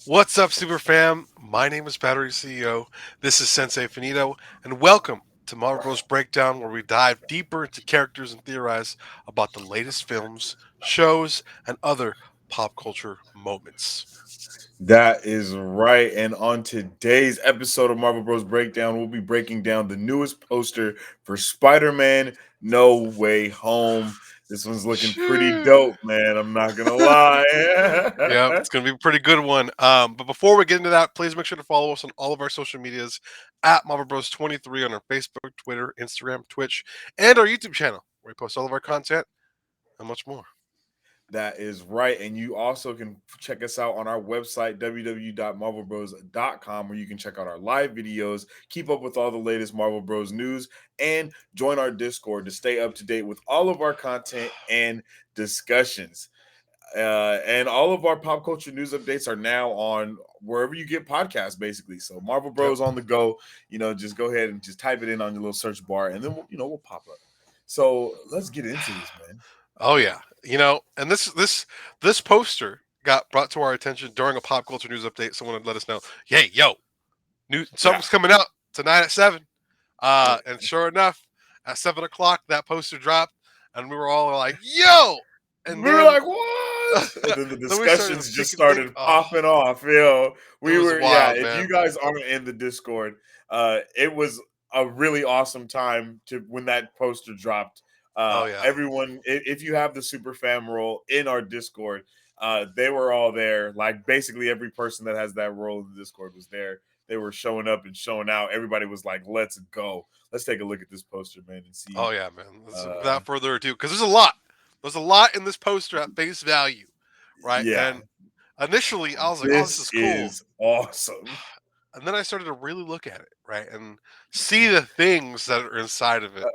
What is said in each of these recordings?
What's up, Super Fam? My name is Battery CEO. This is Sensei Finito, and welcome to Marvel Bros. Breakdown, where we dive deeper into characters and theorize about the latest films, shows, and other pop culture moments. That is right. And on today's episode of Marvel Bros. Breakdown, we'll be breaking down the newest poster for Spider-Man No Way Home. This one's looking pretty Shoo. dope, man. I'm not gonna lie. Yeah, it's going to be a pretty good one. But before we get into that, please make sure to follow us on all of our social medias at Marvel Bros 23 on our Facebook, Twitter, Instagram, Twitch, and our YouTube channel, where we post all of our content and much more. That is right. And you also can check us out on our website, www.marvelbros.com, where you can check out our live videos, keep up with all the latest Marvel Bros news, and join our Discord to stay up to date with all of our content and discussions. And all of our pop culture news updates are now on wherever you get podcasts, basically. So Marvel Yep. Bros on the go. Just go ahead and just type it in on your little search bar, and then we'll pop up. So let's get into this, man. Oh yeah, and this poster got brought to our attention during a pop culture news update. Someone had let us know, "Hey, yo, new Yeah. something's coming out tonight at 7." And sure enough, at 7 o'clock, that poster dropped, and we were all like, "Yo!" And We were then like, what? And then the then we started discussions just peeking thing. started Oh, popping off. it We was were, yeah. wild, If man. you guys aren't in the Discord, it was a really awesome time to when that poster dropped. Oh yeah, Everyone, if you have the super fam role in our Discord, they were all there. Like basically every person that has that role in the Discord was there. They were showing up and showing out. Everybody was like, "Let's go. Let's take a look at this poster, man, and see." oh yeah, man. Uh, Without further ado, because there's a lot. There's a lot in this poster at face value, right? yeah, And initially, I was like, "Oh, this this is cool." is awesome. And then I started to really look at it, right, and see the things that are inside of it.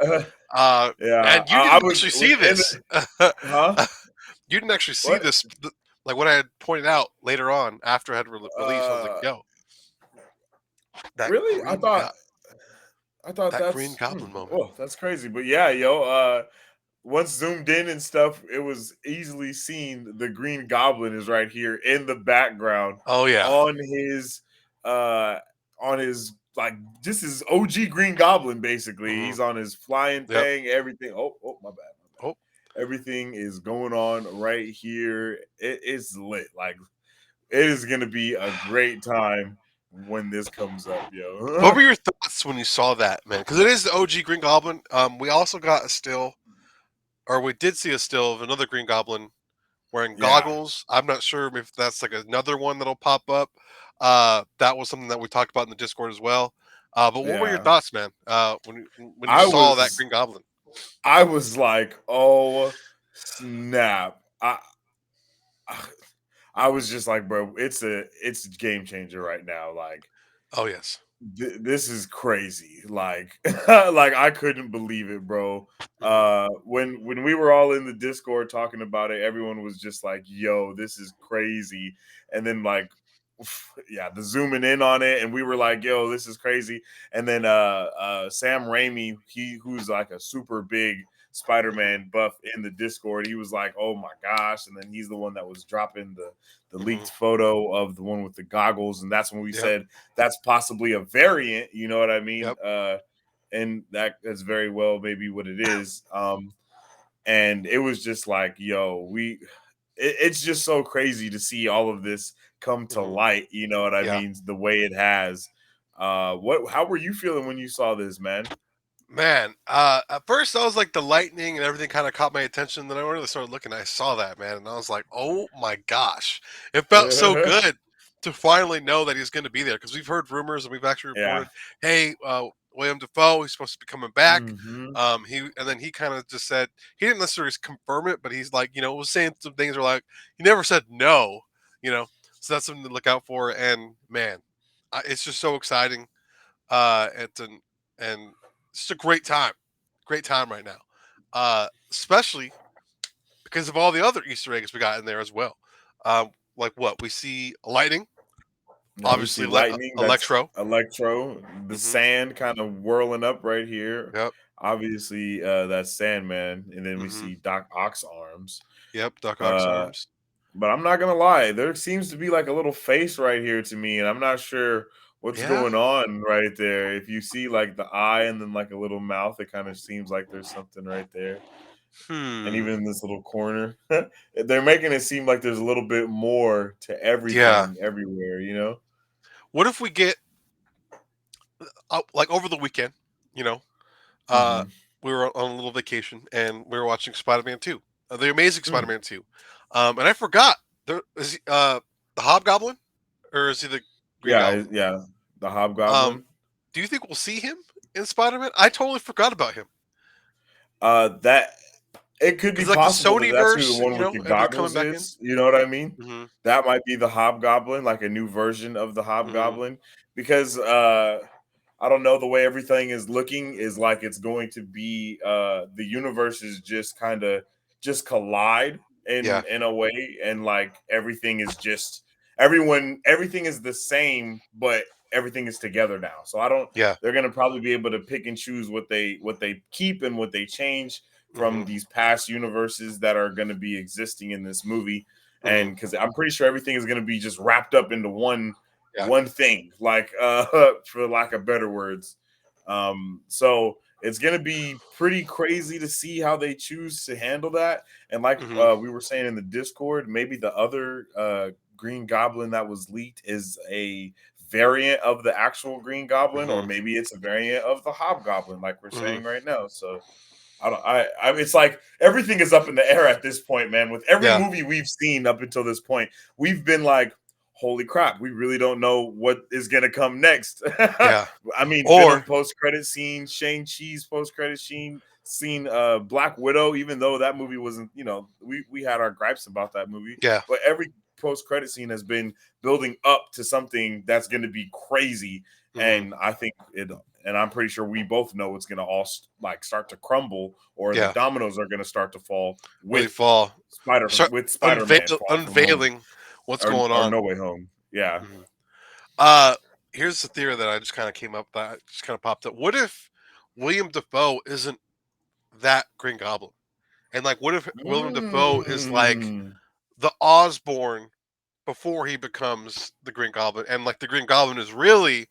Uh, Yeah, and you I didn't was actually see in this. huh? You didn't actually see What? this, like what I had pointed out later on after I had released. I was like, Uh, "Yo, that really? green got I thought that green that's goblin moment." oh, that's crazy. But yeah, once zoomed in and stuff, it was easily seen the Green Goblin is right here in the background Oh yeah, on his uh on his like this is OG Green Goblin basically. hmm He's on his flying yep. thing, everything. Oh, my bad, my bad. Oh, Everything is going on right here. It's lit. Like it is gonna be a great time when this comes up, what yo. were your thoughts when you saw that, man? Because it is the OG Green Goblin. We also got a still, or we did see a still of another Green Goblin wearing Yeah, goggles. I'm not sure if that's like another one that'll pop up. That was something that we talked about in the Discord as well. But what were your yeah. thoughts, man? When you I saw that was Green Goblin? I was like, oh snap. I was just like, bro, it's a game changer right now. Like Oh yes. this is crazy. Like like I couldn't believe it, bro. hmm When we were all in the Discord talking about it, everyone was just like, yo, this is crazy. And then like yeah, the zooming in on it, and we were like, yo, this is crazy. And then Sam Raimi, he who's like a super big hmm Spider-Man buff in the Discord, he was like, oh my gosh. And then he's the one that was dropping the hmm leaked photo of the one with the goggles, and that's when we Yep. said that's possibly a variant, you know what I mean? Yep. And that's very well maybe what it is. And it was just like, yo, it's just so crazy to see all of this come to hmm light, you know what I Yeah. mean? The way it has. What how were you feeling when you saw this, man? Man, at first I was like the lightning and everything kind of caught my attention. Then I really started looking. I saw that, man, and I was like, "Oh my gosh!" It felt so good to finally know that he's going to be there because we've heard rumors and we've actually Yeah. reported, "Hey, William Defoe, he's supposed to be coming back." Hmm. He and then he kind of just said he didn't necessarily confirm it, but he's like, was saying some things are like he never said no, you know. So that's something to look out for. And man, it's just so exciting. It's an and it's just a great time right now. Especially because of all the other Easter eggs we got in there as well. Like what we see, lightning, Now we see obviously lightning. That's Electro. Electro. The hmm sand kind of whirling up right here. Yep. Obviously, that's Sandman, and then we hmm see Doc Ock's arms. Yep. Doc Ock's Uh, arms. But I'm not gonna lie, there seems to be like a little face right here to me, and I'm not sure what's Yeah. going on right there. If you see like the eye and then like a little mouth, it kind of seems like there's something right there. And Hmm. even in this little corner, they're making it seem like there's a little bit more to Yeah. everything everywhere, you know? What if we get like over the weekend? You know, uh, Hmm. we were on a little vacation and we were watching Spider-Man 2, the Amazing Mm. Spider-Man 2, and I forgot there is the Hobgoblin or is he the Green Yeah, Goblin? yeah. The Um, Hobgoblin. do you think we'll see him in Spider-Man? I totally forgot about him. That it could be Is like the possible that Sony that's who the verse, one with the and they're coming goggles back in. is. You know what I mean? Hmm. That might be the Hobgoblin, like a new version of the Hmm. Hobgoblin, because I don't know, the way everything is looking is like it's going to be the universes just kind of just collide Yeah. in a way, and like everything is just everything is the same, but everything is together now. So I don't Yeah. they're going to probably be able to pick and choose what they keep and what they change Hmm. from these past universes that are going to be existing in this movie. Hmm. And because I'm pretty sure everything is going to be just wrapped up into Yeah. one thing, like for lack of better words. So it's gonna be pretty crazy to see how they choose to handle that. And like Hmm. we were saying in the Discord, maybe the other Green Goblin that was leaked is a variant of the actual Green Goblin, or Hmm. maybe it's a variant of the Hobgoblin, like we're Hmm. saying right now. So I don't. It's like everything is up in the air at this point, man. With every Yeah. movie we've seen up until this point, we've been like, "Holy crap, we really don't know what is gonna come next." Yeah. I mean, Venom Or post credit scene, Shang Chi's post credit scene, Black Widow. Even though that movie wasn't, we had our gripes about that movie, yeah. but every post credit scene has been building up to something that's going to be crazy. Hmm. And I think it and I'm pretty sure we both know it's going to all like start to crumble, or the Yeah. dominoes are going to start to fall Really with fall. Start Spider-Man Far From Home, unveiling what's going or on. No Way Home. Yeah. Mhm. Uh, Here's the theory that I just kind of came up that just kind of popped up. What if William Defoe isn't that Green Goblin? And like, what if William Defoe is like Mm. the Osborn before he becomes the Green Goblin, and like the Green Goblin is really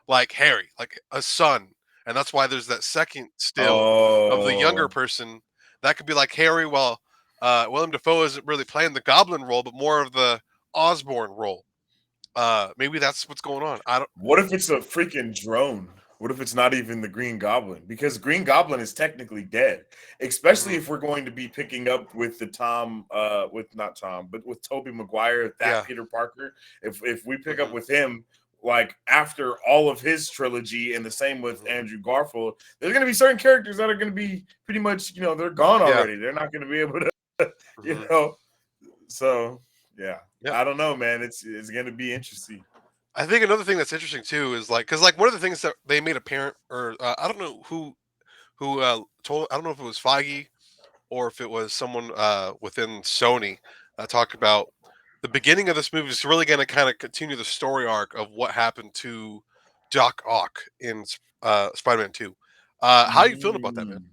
like Harry, like a son, and that's why there's that second still of the younger Oh. person that could be like Harry. While William Defoe isn't really playing the Goblin role, but more of the Osborn role. Maybe that's what's going on. I don't. What if it's a freaking drone? What if it's not even the Green Goblin? Because Green Goblin is technically dead. Especially Mhm. if we're going to be picking up with the with not Tom, but with Toby Maguire, that Yeah. Peter Parker. If we pick up Hmm. with him, like after all of his trilogy, and the same with Hmm. Andrew Garfield, there's gonna be certain characters that are gonna be pretty much, they're gone Yeah. already. They're not gonna be able to, you Hmm. know. So yeah. Yeah. I don't know, man. It's gonna be interesting. I think another thing that's interesting too is like because like one of the things that they made apparent, or I don't know who told. I don't know if it was Feige or if it was someone within Sony that talked about the beginning of this movie is really going to kind of continue the story arc of what happened to Doc Ock in Spider-Man 2. How are you feeling about that, man? Mm.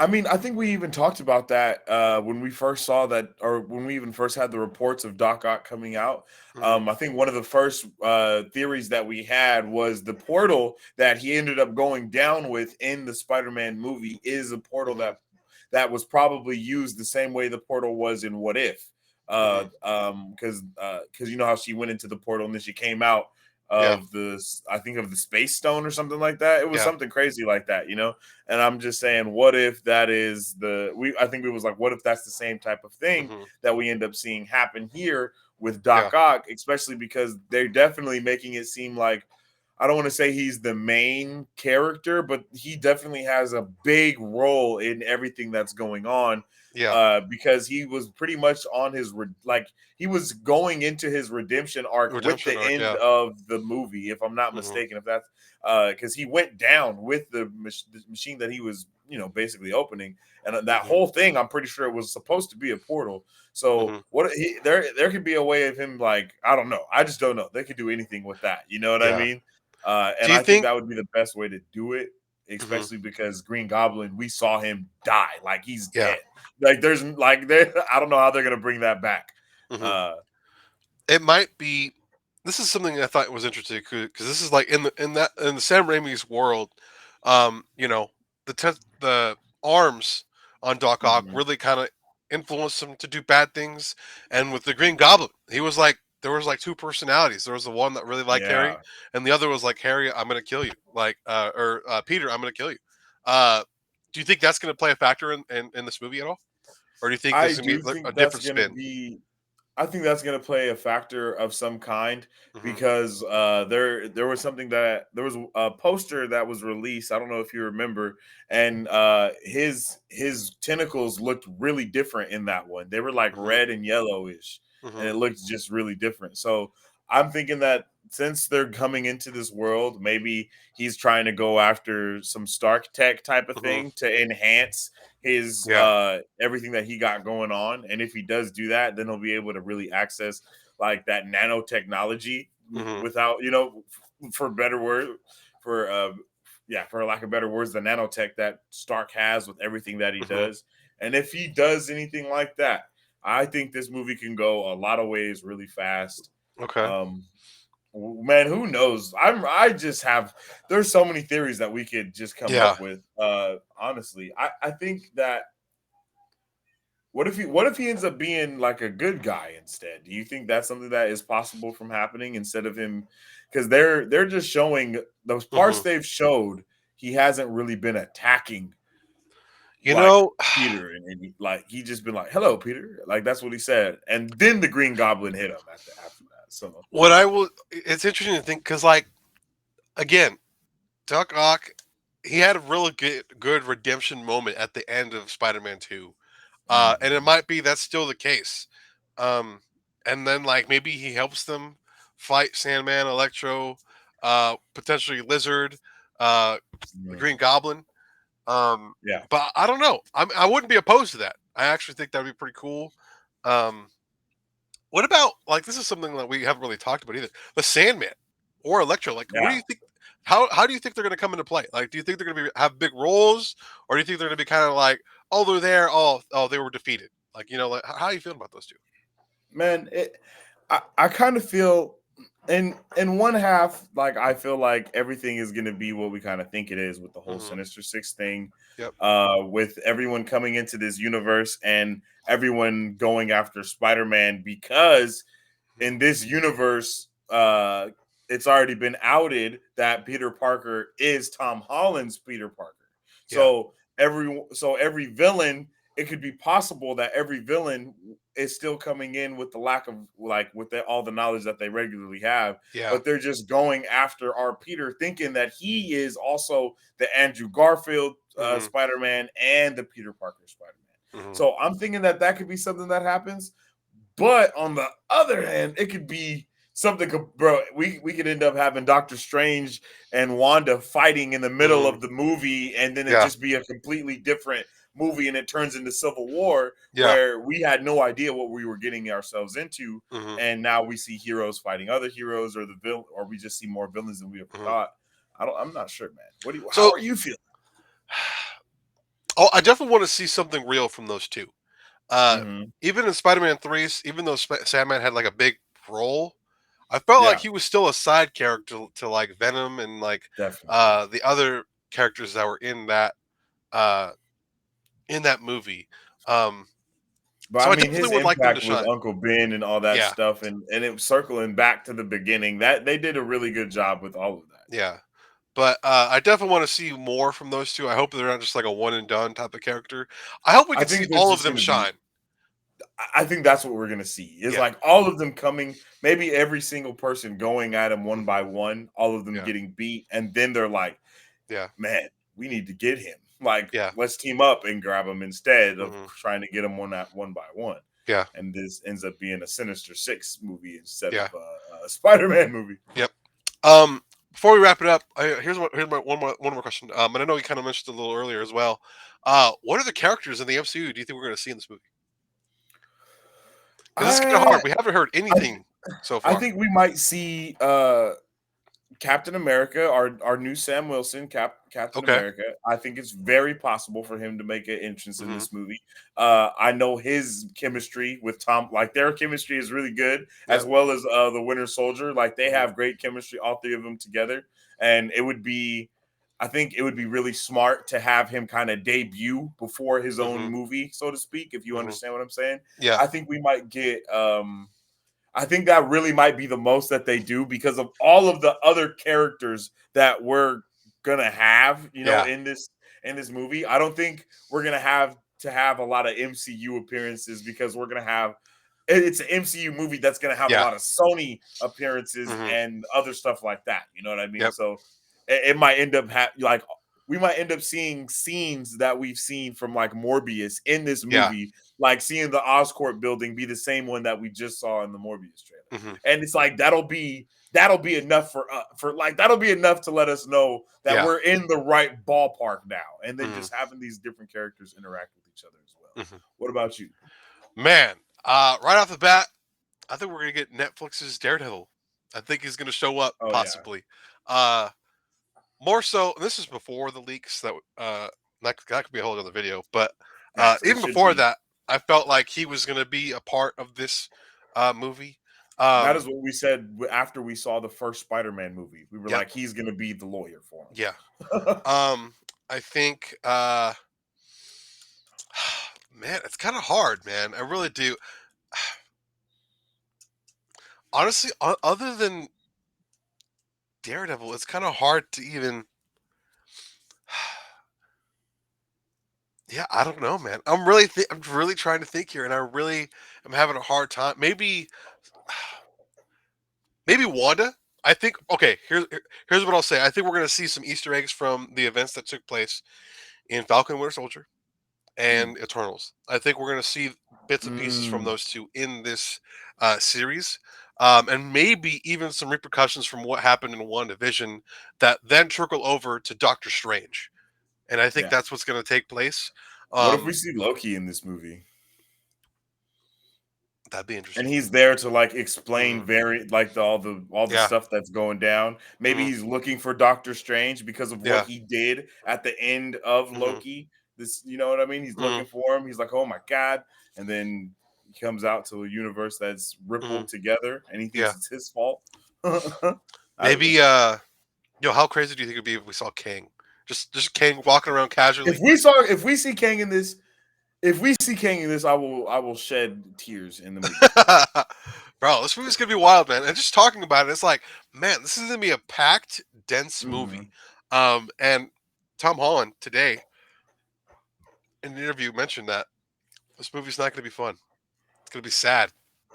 I mean, I think we even talked about that when we first saw that, or when we even first had the reports of Doc Ock coming out. Hmm. I think one of the first theories that we had was the portal that he ended up going down with in the Spider-Man movie is a portal Hmm. that was probably used the same way the portal was in What If. Hmm. Because you know how she went into the portal and then she came out Yeah. of I think of the space stone or something like that. It was Yeah. something crazy like that. And I'm just saying, what if that is I think it was like, what if that's the same type of thing Hmm. that we end up seeing happen here with Yeah. Doc Ock, especially because they're definitely making it seem like, I don't want to say he's the main character, but he definitely has a big role in everything that's going on. Yeah. Because he was pretty much on he was going into his redemption arc with Redemption the arc. end Yeah. of the movie, if I'm not Hmm. mistaken. If that's because he went down with the machine that he was, basically opening, and that Hmm. whole thing, I'm pretty sure it was supposed to be a portal. So Hmm. there could be a way of him, like, I don't know, I just don't know. They could do anything with that. You know what I Yeah. mean? Do And you I think think? that would be the best way to do it, Hmm. especially because Green Goblin, we saw him die, like he's Yeah. dead. Like there's like there, I don't know how they're gonna bring that back. Hmm. Uh, It might be. This is something I thought was interesting because this is like in the Sam Raimi's world, the arms on Doc Ock mhm. really kind of influenced him to do bad things. And with the Green Goblin, he was like there was like two personalities. There was the one that really liked Harry, Yeah, and the other was like Harry, I'm gonna kill you, or Peter, I'm gonna kill you. Uh, do you think that's gonna play a factor in this movie at all, or do you think I this is gonna be do think a that's different gonna spin? be. I think that's going to play a factor of some kind Hmm. because there was something that there was a poster that was released. I don't know if you remember, and his tentacles looked really different in that one. They were like Hmm. red and yellowish, and Hmm. it looked just really different. So I'm thinking that since they're coming into this world, maybe he's trying to go after some Stark tech type of Hmm. thing to enhance his Yeah. everything that he got going on. And if he does do that, then he'll be able to really access like that nanotechnology Hmm. without, for better word, for yeah, for lack of better words, the nanotech that Stark has with everything that he Hmm. does. And if he does anything like that, I think this movie can go a lot of ways really fast. Okay. Um, Man, who knows? I just have there's so many theories that we could just come Yeah. up with. Honestly, I think that what if he ends up being like a good guy instead? Do you think that's something that is possible from happening instead of him? Because they're just showing those parts Hmm. they've showed. He hasn't really been attacking You like know, Peter, and like he just been like, "Hello, Peter," like that's what he said, and then the Green Goblin hit him after that. So what I will. It's interesting to think because, like, again, Doc Ock, he had a really good redemption moment at the end of Spider-Man 2, and it mhm, might be that's still the case. Um, and then like maybe he helps them fight Sandman, Electro, potentially Lizard, the mhm, Green Goblin. Um, yeah, but I don't know. I wouldn't be opposed to that. I actually think that'd be pretty cool. Um, what about like this is something that we haven't really talked about either. The Sandman or Electro. Like, what do yeah. you think? How do you think they're going to come into play? Like, do you think they're going to have big roles, or do you think they're going to be kind of like, oh, they're there, oh, they were defeated. Like, like how are you feeling about those 2? Man, I kind of feel in one half like I feel like everything is going to be what we kind of think it is with the whole Hmm. Sinister Six thing, Yep. with everyone coming into this universe and everyone going after Spider-Man because Hmm. in this universe, it's already been outed that Peter Parker is Tom Holland's Peter Parker. Yeah. So every villain, it could be possible that every villain is still coming in with the lack of like with all the knowledge that they regularly have, Yeah. but they're just going after our Peter, thinking that he is also the Andrew Garfield Hmm. Spider-Man and the Peter Parker Spider-Man. Hmm. So I'm thinking that that could be something that happens. But on the other hand, it could be something, bro. We could end up having Doctor Strange and Wanda fighting in the middle Hmm. of the movie, and then it Yeah. just be a completely different movie, and it turns into Civil War, Yeah. where we had no idea what we were getting ourselves into, Hmm. and now we see heroes fighting other heroes, or the villain, or we just see more villains than we ever Hmm. thought. I'm not sure, man. What do you? How So, are you feeling? oh, I definitely want to see something real from those 2. Uh, Hmm. Even in Spider-Man 3, even though Sandman had like a big role, I felt like Yeah, he was still a side character to like Venom and like definitely. the other characters that were uh in that movie. Um, But so I I mean, definitely his would like them to impact with shine. Uncle Ben and all that Yeah, stuff, and it was circling back to the beginning. That they did a really good job with all of that. yeah. But I definitely want to see more from those 2. I hope they're not just like a one and done type of character. I hope we I could see think there's all of just them going to be. shine. I think that's what we're going to see is Yeah. like all of them coming. Maybe every single person going at him one Hmm. by one. All of them Yeah. getting beat, and then they're like, Yeah. "Man, we need to get him. Like, Yeah. let's team up and grab him instead of Hmm. trying to get him one by one." Yeah. And this ends up being a Sinister Six movie instead of Yeah. a Spider-Man movie. Yep. Um, Before we wrap it up, here's my one more question. And I know you kind of mentioned it a little earlier as well. What are the characters in the MCU do you think we're going to see in this movie? Because it's kind of hard. I We haven't heard I anything so I far. think we might see Captain America, our new Sam Wilson, Captain Okay. America. I think it's very possible for him to make an entrance in Hmm. this movie. I know his chemistry with Tom, like their chemistry is really good, as Yep. well as the Winter Soldier. Like they Hmm. have great chemistry, all three of them together, and it would be. I think it would be really smart to have him kind of debut before his own Hmm. movie, so to speak. If you Hmm. understand what I'm saying, Yeah. I think we might get. I think that really might be the most that they do because of all of the other characters that we're gonna have, Yeah. in this movie. I don't think we're gonna have to have a lot of MCU appearances because we're gonna have it's an MCU movie that's gonna have a Yeah. lot of Sony appearances Hmm. and other stuff like that. You know what I mean? Yep. So it might end up like we might end up seeing scenes that we've seen from like Morbius in this Yeah. movie, like seeing the Oscorp building be the same one that we just saw in the Morbius trailer. Hmm. And it's like that'll be enough for like that'll be enough to let us know that Yeah. we're in the right ballpark now. And then Hmm. just having these different characters interact with each other as well. Hmm. What about you? Man, right off the bat, I think we're gonna get Netflix's Daredevil. I think he's gonna show up Oh yeah, possibly. Uh, More so, and this is before the leaks. That could be a whole other video. But yes, it even should before be. that, I felt like he was gonna be a part of this movie. That Um, is what we said after we saw the first Spider-Man movie. We were yep. like, he's gonna be the lawyer for Yeah. him. I think. Man, it's kind of hard, man. I really do. Honestly, other than Daredevil, it's kind of hard to even. Yeah, I don't know, man. I'm really trying to think here, and I really am having a hard time. Maybe Wanda. I think. Okay, here's what I'll say. I think we're gonna see some Easter eggs from the events that took place in Falcon and Winter Soldier Mm. and Eternals. I think we're gonna see bits and pieces from Mm. those two in this series, and maybe even some repercussions from what happened in WandaVision that then trickle over to Doctor Strange. And I think Yeah. that's what's gonna take place. What if we Um, see Loki in this movie? that'd be And interesting. he's there to like explain Hmm. very like all the Yeah. stuff that's going down. Maybe Hmm. he's looking for Doctor Strange because of what Yeah. he did at the end of Hmm. Loki. This, you know what I mean? He's Hmm. looking for him. He's like, "Oh my god!" And then he comes out to a universe that's Hmm. rippled together, and he thinks Yeah. it's his fault. I don't know. Maybe. How crazy do you think it'd be if we saw King? Just King walking around casually. If we see Kang in this, if we see Kang in this, I will shed tears in the movie theater. Bro, this movie's gonna be wild, man. And just talking about it, it's like, man, this is gonna be a packed, dense movie. Mhm. And Tom Holland today in an interview mentioned that this movie's not gonna be fun. It's gonna be sad.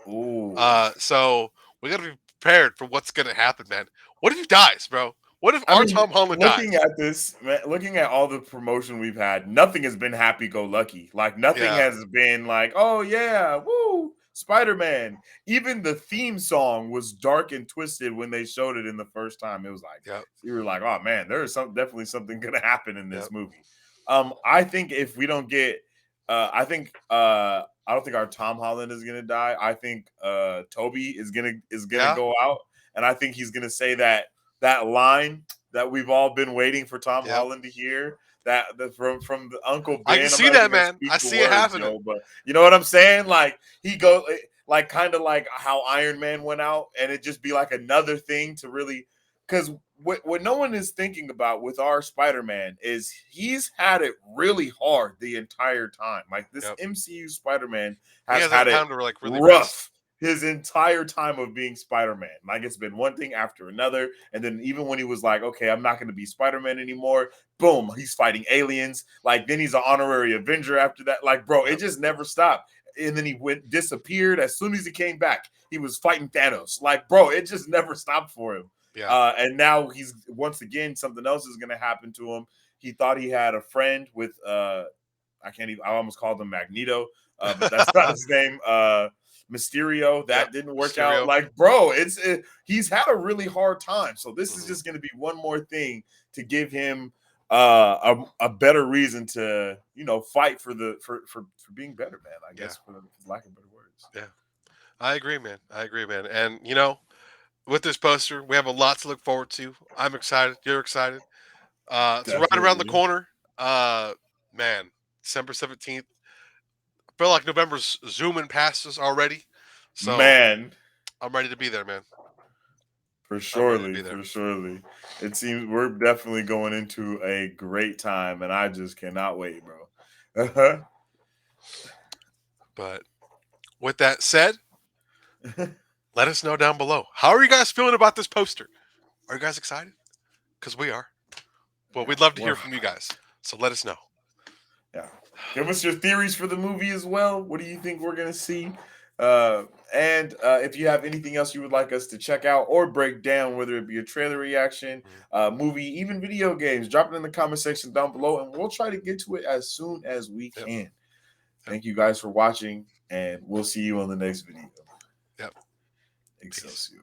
Ooh. So we gotta be prepared for what's gonna happen, man. What if he dies, bro? What if I our mean, Tom Holland looking dies? at this, looking at all the promotion we've had, nothing has been happy go lucky. Like nothing Yeah. has been like, oh yeah, woo, Spider Man. Even the theme song was dark and twisted when they showed it in the first time. It was like Yep. you were like, oh man, there is definitely something gonna happen in Yep. this movie. I think if we don't get, I don't think our Tom Holland is gonna die. I think Toby is gonna Yeah. go out, and I think he's gonna say that line that we've all been waiting for Tom Yep. Holland to hear. From the Uncle I can Ben. I'm see not even that, gonna man. speak I the see it words, happening. yo, but you know what I'm saying? Like he go like kind of like how Iron Man went out, and it just be like another thing to really because what no one is thinking about with our Spider-Man is he's had it really hard the entire time. Like this Yep. MCU Spider-Man He has hasn't had had it time to like really rest. rough his entire time of being Spider-Man. Like it's been one thing after another. And then even when he was like, okay, I'm not going to be Spider-Man anymore, boom, he's fighting aliens. Like then he's an honorary Avenger after that. Like, bro, it Yep. just never stopped. And then he disappeared. As soon as he came back, he was fighting Thanos. Like, bro, it just never stopped for him. Yeah. And now he's once again something else is going to happen to him. He thought he had a friend with I can't even. I almost called him Magneto, but that's not his name. Mysterio. Yep. That didn't work out. Mysterio. Like, bro, he's had a really hard time. So this is Hmm. just going to be one more thing to give him a better reason to fight for being better, man. I Yeah. guess for lack of better words. Yeah. I agree, man. I agree, man. And with this poster. We have a lot to look forward to. I'm excited. You're excited. It's right around the Definitely. corner. Man, December 17th. I feel like November's zooming past us already. So Man, I'm ready to be there, man. for I'm ready to surely, be there. for surely. It seems we're definitely going into a great time, and I just cannot wait, bro. But with that said, let us know down below. How are you guys feeling about this poster? Are you guys excited? Because we are. Well, Yeah, we'd love to we're hear from you guys. So let us know. yeah. Give us your theories for the movie as well. What do you think we're gonna see? And if you have anything else you would like us to check out or break down, whether it be a trailer reaction, Mhm. movie, even video games, drop it in the comment section down below, and we'll try to get to it as soon as we Yep. can. Yep. Thank you guys for watching, and we'll see you on the next video. Yep. Peace. Excelsior.